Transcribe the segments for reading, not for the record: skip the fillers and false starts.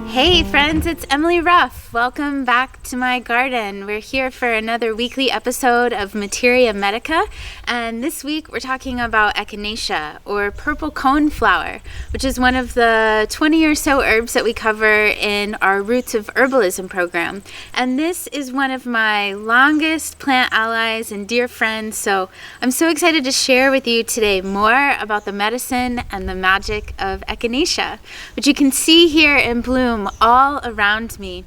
Hey friends, it's Emily Ruff. Welcome back to my garden. We're here for another weekly episode of Materia Medica, and this week we're talking about Echinacea, or purple coneflower, which is one of the 20 or so herbs that we cover in our Roots of Herbalism program. And this is one of my longest plant allies and dear friends, so I'm so excited to share with you today more about the medicine and the magic of Echinacea, which you can see here in bloom all around me.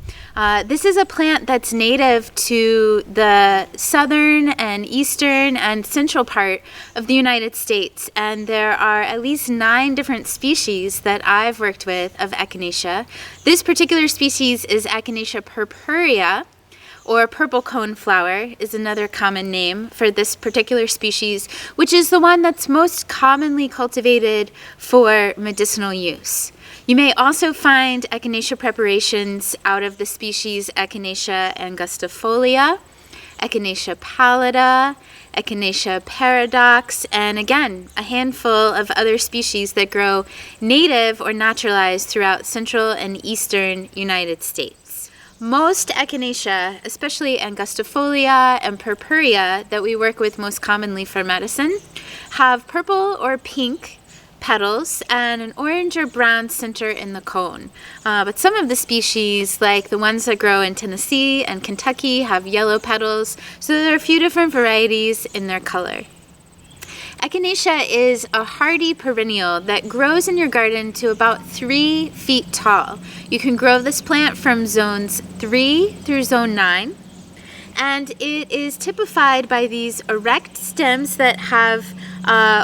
This is a plant that's native to the southern and eastern and central part of the United States, and there are at least 9 different species that I've worked with of Echinacea. This particular species is Echinacea purpurea, or purple coneflower is another common name for this particular species, which is the one that's most commonly cultivated for medicinal use. You may also find Echinacea preparations out of the species Echinacea angustifolia, Echinacea pallida, Echinacea paradox, and again, a handful of other species that grow native or naturalized throughout central and eastern United States. Most Echinacea, especially angustifolia and purpurea that we work with most commonly for medicine, have purple or pink petals and an orange or brown center in the cone. But some of the species, like the ones that grow in Tennessee and Kentucky, have yellow petals, so there are a few different varieties in their color. Echinacea is a hardy perennial that grows in your garden to about 3 feet tall. You can grow this plant from zones 3 through zone 9, and it is typified by these erect stems that have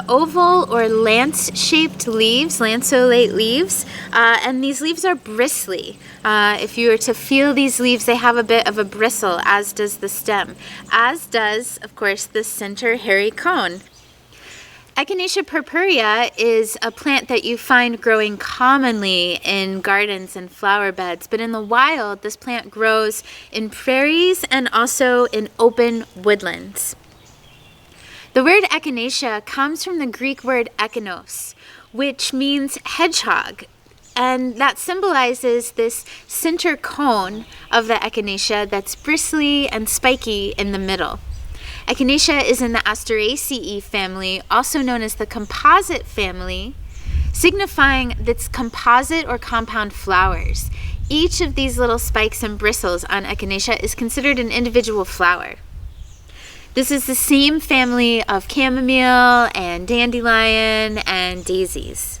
oval or lance-shaped leaves, lanceolate leaves, and these leaves are bristly. If you were to feel these leaves, they have a bit of a bristle, as does the stem, as does, of course, the center hairy cone. Echinacea purpurea is a plant that you find growing commonly in gardens and flower beds, but in the wild, this plant grows in prairies and also in open woodlands. The word echinacea comes from the Greek word echinos, which means hedgehog, and that symbolizes this center cone of the echinacea that's bristly and spiky in the middle. Echinacea is in the Asteraceae family, also known as the composite family, signifying its composite or compound flowers. Each of these little spikes and bristles on Echinacea is considered an individual flower. This is the same family of chamomile and dandelion and daisies.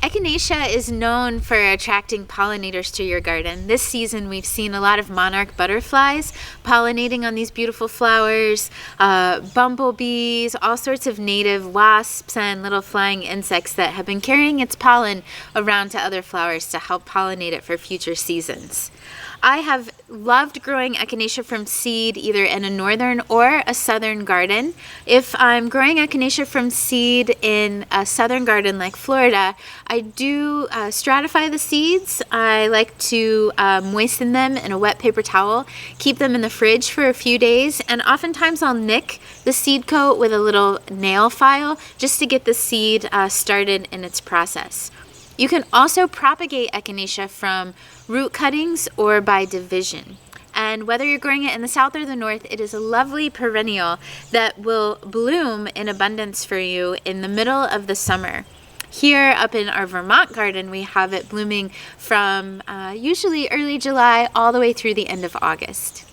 Echinacea is known for attracting pollinators to your garden. This season we've seen a lot of monarch butterflies pollinating on these beautiful flowers, bumblebees, all sorts of native wasps and little flying insects that have been carrying its pollen around to other flowers to help pollinate it for future seasons. I have loved growing Echinacea from seed either in a northern or a southern garden. If I'm growing Echinacea from seed in a southern garden like Florida, I do stratify the seeds. I like to moisten them in a wet paper towel, keep them in the fridge for a few days, and oftentimes I'll nick the seed coat with a little nail file just to get the seed started in its process. You can also propagate Echinacea from root cuttings or by division. And whether you're growing it in the south or the north, it is a lovely perennial that will bloom in abundance for you in the middle of the summer. Here up in our Vermont garden, we have it blooming from usually early July all the way through the end of August.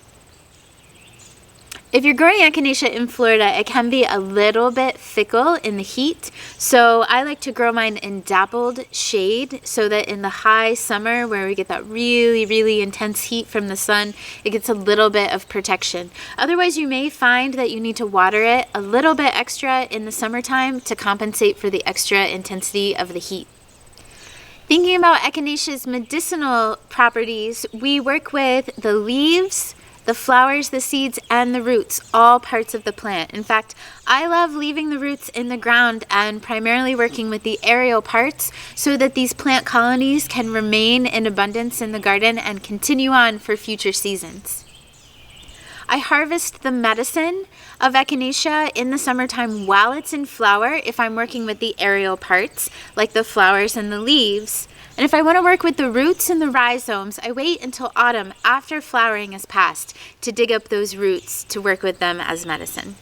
If you're growing Echinacea in Florida, it can be a little bit fickle in the heat, so I like to grow mine in dappled shade so that in the high summer where we get that really, really intense heat from the sun, it gets a little bit of protection. Otherwise, you may find that you need to water it a little bit extra in the summertime to compensate for the extra intensity of the heat. Thinking about Echinacea's medicinal properties, we work with the leaves, the flowers, the seeds, and the roots, all parts of the plant. In fact, I love leaving the roots in the ground and primarily working with the aerial parts so that these plant colonies can remain in abundance in the garden and continue on for future seasons. I harvest the medicine of Echinacea in the summertime while it's in flower if I'm working with the aerial parts, like the flowers and the leaves. And if I want to work with the roots and the rhizomes, I wait until autumn after flowering has passed to dig up those roots to work with them as medicine.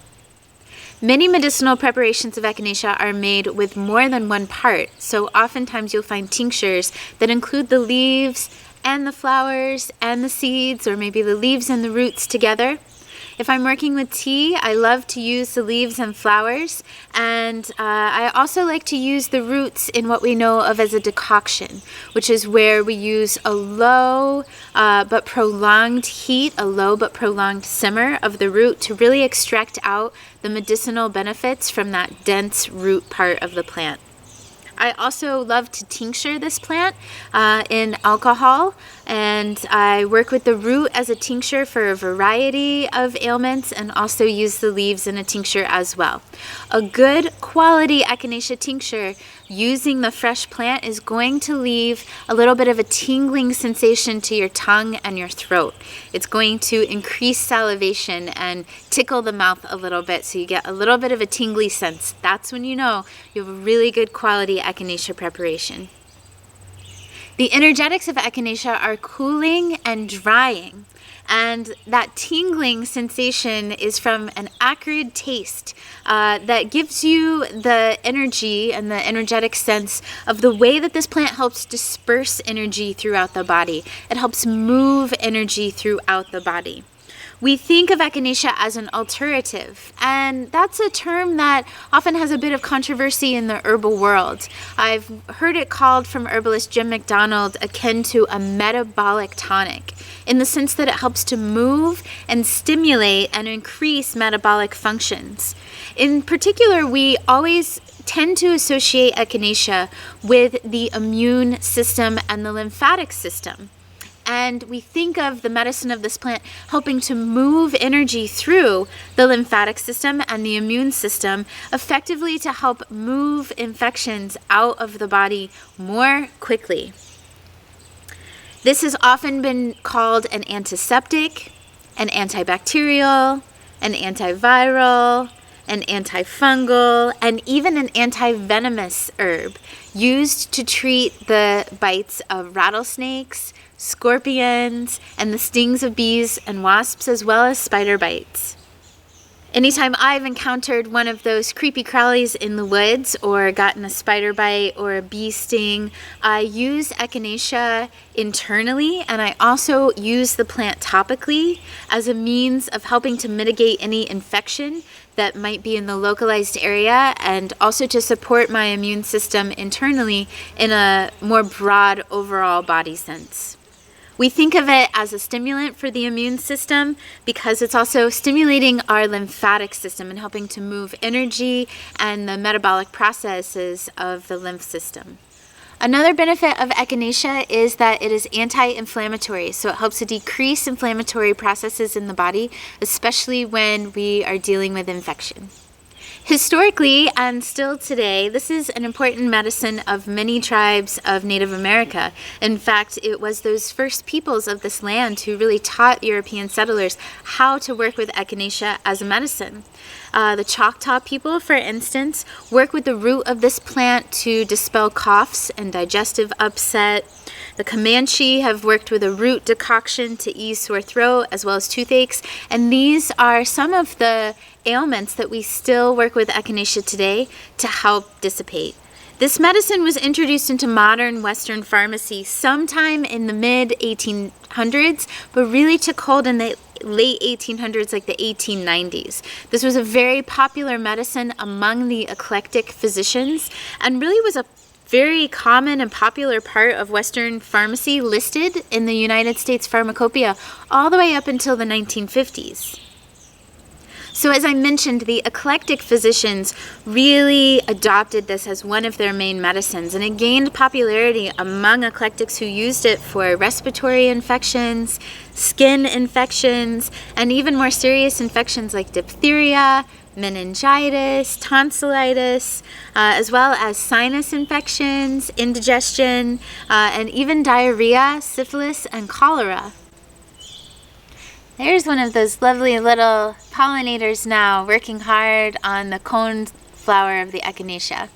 Many medicinal preparations of echinacea are made with more than one part, so oftentimes you'll find tinctures that include the leaves and the flowers and the seeds, or maybe the leaves and the roots together. If I'm working with tea, I love to use the leaves and flowers, and I also like to use the roots in what we know of as a decoction, which is where we use a low but prolonged heat, a low but prolonged simmer of the root to really extract out the medicinal benefits from that dense root part of the plant. I also love to tincture this plant in alcohol, and I work with the root as a tincture for a variety of ailments and also use the leaves in a tincture as well. A good quality echinacea tincture using the fresh plant is going to leave a little bit of a tingling sensation to your tongue and your throat. It's going to increase salivation and tickle the mouth a little bit, so you get a little bit of a tingly sense. That's when you know you have a really good quality echinacea preparation. The energetics of echinacea are cooling and drying, and that tingling sensation is from an acrid taste that gives you the energy and the energetic sense of the way that this plant helps disperse energy throughout the body. It helps move energy throughout the body. We think of echinacea as an alterative, and that's a term that often has a bit of controversy in the herbal world. I've heard it called from herbalist Jim McDonald akin to a metabolic tonic, in the sense that it helps to move and stimulate and increase metabolic functions. In particular, we always tend to associate echinacea with the immune system and the lymphatic system. And we think of the medicine of this plant helping to move energy through the lymphatic system and the immune system effectively to help move infections out of the body more quickly. This has often been called an antiseptic, an antibacterial, an antiviral, an antifungal, and even an antivenomous herb used to treat the bites of rattlesnakes, scorpions, and the stings of bees and wasps, as well as spider bites. Anytime I've encountered one of those creepy crawlies in the woods or gotten a spider bite or a bee sting, I use echinacea internally, and I also use the plant topically as a means of helping to mitigate any infection that might be in the localized area, and also to support my immune system internally in a more broad overall body sense. We think of it as a stimulant for the immune system because it's also stimulating our lymphatic system and helping to move energy and the metabolic processes of the lymph system. Another benefit of echinacea is that it is anti-inflammatory, so it helps to decrease inflammatory processes in the body, especially when we are dealing with infection. Historically, and still today, this is an important medicine of many tribes of Native America. In fact, it was those first peoples of this land who really taught European settlers how to work with echinacea as a medicine. The Choctaw people, for instance, work with the root of this plant to dispel coughs and digestive upset. The Comanche have worked with a root decoction to ease sore throat as well as toothaches, and these are some of the ailments that we still work with echinacea today to help dissipate. This medicine was introduced into modern Western pharmacy sometime in the mid-1800s, but really took hold in the late 1800s, like the 1890s. This was a very popular medicine among the eclectic physicians and really was a very common and popular part of Western pharmacy listed in the United States Pharmacopoeia all the way up until the 1950s. So as I mentioned, the eclectic physicians really adopted this as one of their main medicines, and it gained popularity among eclectics who used it for respiratory infections, skin infections, and even more serious infections like diphtheria, meningitis, tonsillitis, as well as sinus infections, indigestion, and even diarrhea, syphilis, and cholera. There's one of those lovely little pollinators now working hard on the coneflower of the echinacea.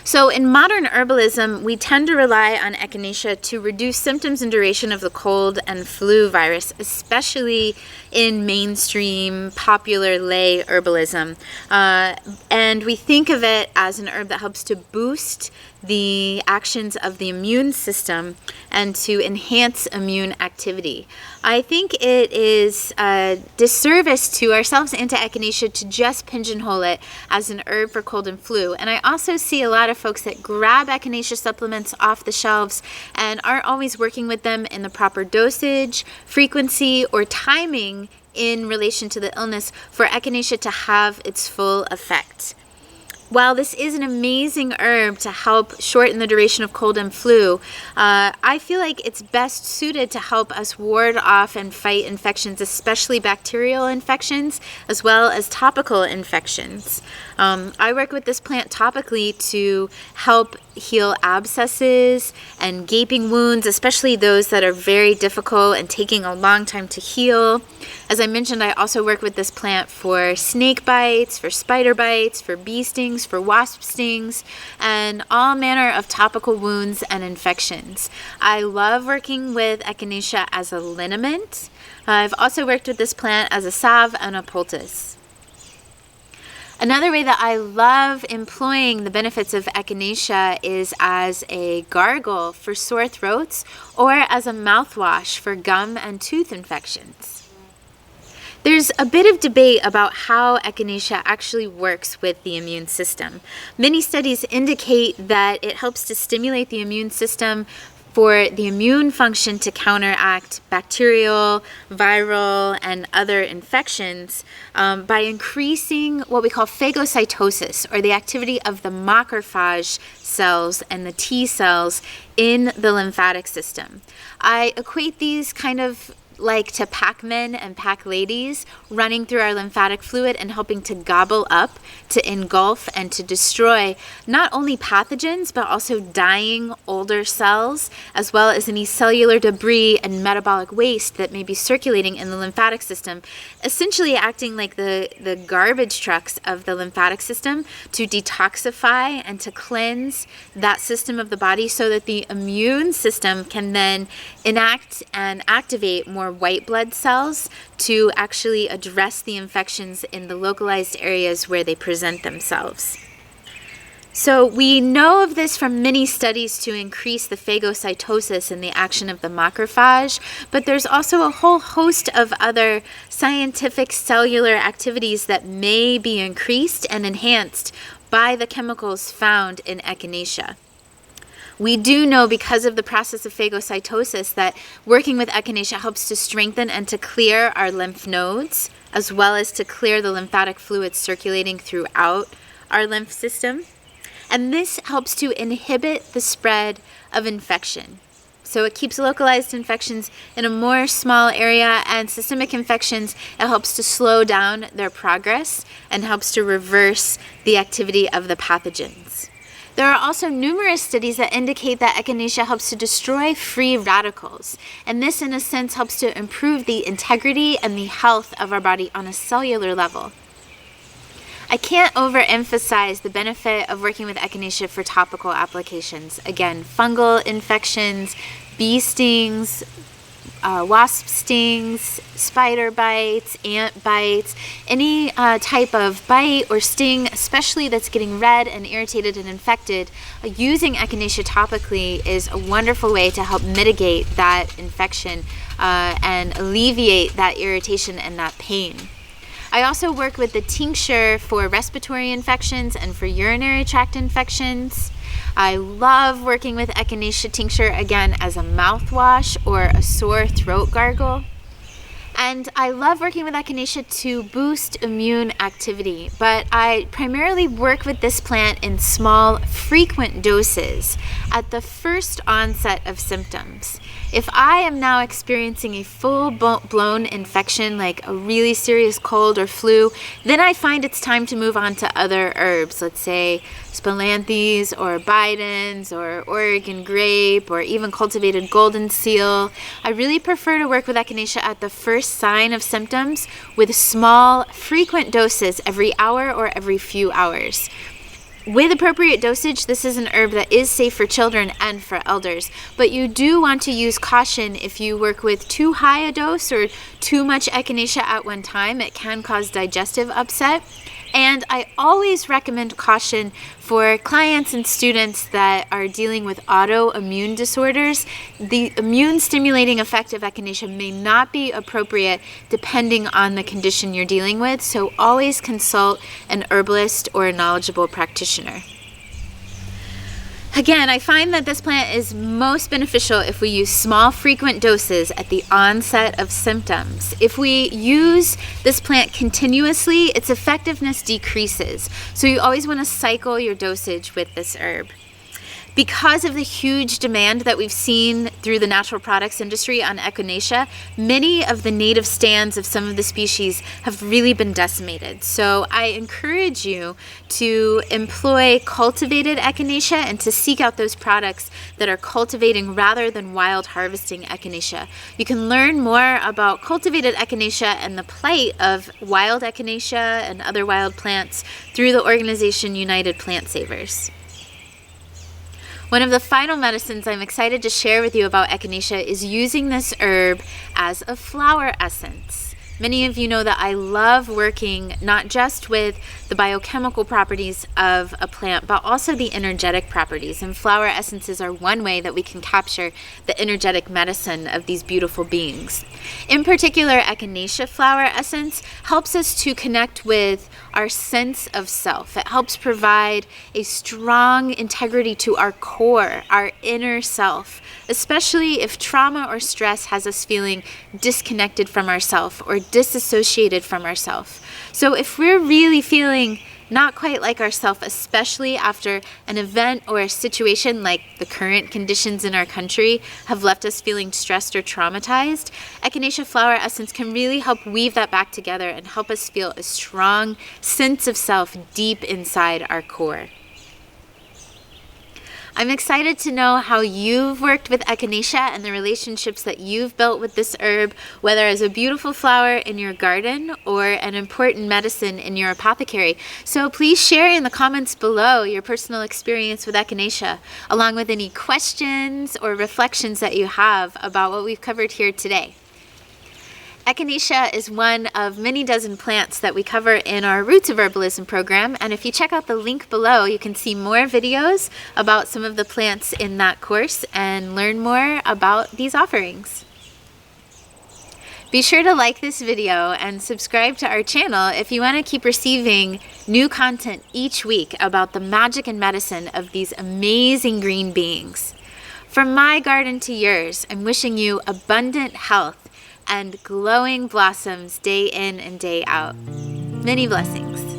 So in modern herbalism, we tend to rely on Echinacea to reduce symptoms and duration of the cold and flu virus, especially in mainstream popular lay herbalism. And we think of it as an herb that helps to boost the actions of the immune system and to enhance immune activity. I think it is a disservice to ourselves and to Echinacea to just pigeonhole it as an herb for cold and flu. And I also see a lot of folks that grab Echinacea supplements off the shelves and aren't always working with them in the proper dosage, frequency, or timing in relation to the illness for Echinacea to have its full effect. While this is an amazing herb to help shorten the duration of cold and flu, I feel like it's best suited to help us ward off and fight infections, especially bacterial infections, as well as topical infections. I work with this plant topically to help heal abscesses and gaping wounds, especially those that are very difficult and taking a long time to heal. As I mentioned, I also work with this plant for snake bites, for spider bites, for bee stings, for wasp stings, and all manner of topical wounds and infections. I love working with Echinacea as a liniment. I've also worked with this plant as a salve and a poultice. Another way that I love employing the benefits of Echinacea is as a gargle for sore throats or as a mouthwash for gum and tooth infections. There's a bit of debate about how Echinacea actually works with the immune system. Many studies indicate that it helps to stimulate the immune system for the immune function to counteract bacterial, viral, and other infections by increasing what we call phagocytosis, or the activity of the macrophage cells and the T cells in the lymphatic system. I equate these kind of like to Pac-Men and Pac-Ladies running through our lymphatic fluid and helping to gobble up, to engulf, and to destroy not only pathogens, but also dying older cells, as well as any cellular debris and metabolic waste that may be circulating in the lymphatic system, essentially acting like the garbage trucks of the lymphatic system to detoxify and to cleanse that system of the body so that the immune system can then enact and activate more white blood cells to actually address the infections in the localized areas where they present themselves. So we know of this from many studies to increase the phagocytosis and the action of the macrophage, but there's also a whole host of other scientific cellular activities that may be increased and enhanced by the chemicals found in Echinacea. We do know, because of the process of phagocytosis, that working with Echinacea helps to strengthen and to clear our lymph nodes, as well as to clear the lymphatic fluids circulating throughout our lymph system. And this helps to inhibit the spread of infection. So it keeps localized infections in a more small area, and systemic infections, it helps to slow down their progress and helps to reverse the activity of the pathogens. There are also numerous studies that indicate that Echinacea helps to destroy free radicals, and this in a sense helps to improve the integrity and the health of our body on a cellular level. I can't overemphasize the benefit of working with Echinacea for topical applications. Again, fungal infections, bee stings, wasp stings, spider bites, ant bites, any type of bite or sting, especially that's getting red and irritated and infected, using Echinacea topically is a wonderful way to help mitigate that infection and alleviate that irritation and that pain. I also work with the tincture for respiratory infections and for urinary tract infections. I love working with Echinacea tincture, again, as a mouthwash or a sore throat gargle. And I love working with Echinacea to boost immune activity, but I primarily work with this plant in small, frequent doses at the first onset of symptoms. If I am now experiencing a full-blown infection, like a really serious cold or flu, then I find it's time to move on to other herbs, let's say spilanthes or bidens or Oregon grape or even cultivated golden seal. I really prefer to work with Echinacea at the first sign of symptoms with small, frequent doses every hour or every few hours. With appropriate dosage, this is an herb that is safe for children and for elders, but you do want to use caution if you work with too high a dose or too much echinacea at one time. It can cause digestive upset. And I always recommend caution for clients and students that are dealing with autoimmune disorders. The immune stimulating effect of echinacea may not be appropriate depending on the condition you're dealing with, so always consult an herbalist or a knowledgeable practitioner. Again, I find that this plant is most beneficial if we use small, frequent doses at the onset of symptoms. If we use this plant continuously, its effectiveness decreases. So you always want to cycle your dosage with this herb. Because of the huge demand that we've seen through the natural products industry on echinacea, many of the native stands of some of the species have really been decimated. So I encourage you to employ cultivated echinacea and to seek out those products that are cultivating rather than wild harvesting echinacea. You can learn more about cultivated echinacea and the plight of wild echinacea and other wild plants through the organization United Plant Savers. One of the final medicines I'm excited to share with you about echinacea is using this herb as a flower essence. Many of you know that I love working not just with the biochemical properties of a plant, but also the energetic properties. And flower essences are one way that we can capture the energetic medicine of these beautiful beings. In particular, echinacea flower essence helps us to connect with our sense of self. It helps provide a strong integrity to our core, our inner self, especially if trauma or stress has us feeling disconnected from ourself or disassociated from ourself. So if we're really feeling not quite like ourselves, especially after an event or a situation like the current conditions in our country have left us feeling stressed or traumatized, echinacea flower essence can really help weave that back together and help us feel a strong sense of self deep inside our core. I'm excited to know how you've worked with echinacea and the relationships that you've built with this herb, whether as a beautiful flower in your garden or an important medicine in your apothecary. So please share in the comments below your personal experience with echinacea, along with any questions or reflections that you have about what we've covered here today. Echinacea is one of many dozen plants that we cover in our Roots of Herbalism program, and if you check out the link below, you can see more videos about some of the plants in that course and learn more about these offerings. Be sure to like this video and subscribe to our channel if you want to keep receiving new content each week about the magic and medicine of these amazing green beings. From my garden to yours, I'm wishing you abundant health and glowing blossoms day in and day out. Many blessings.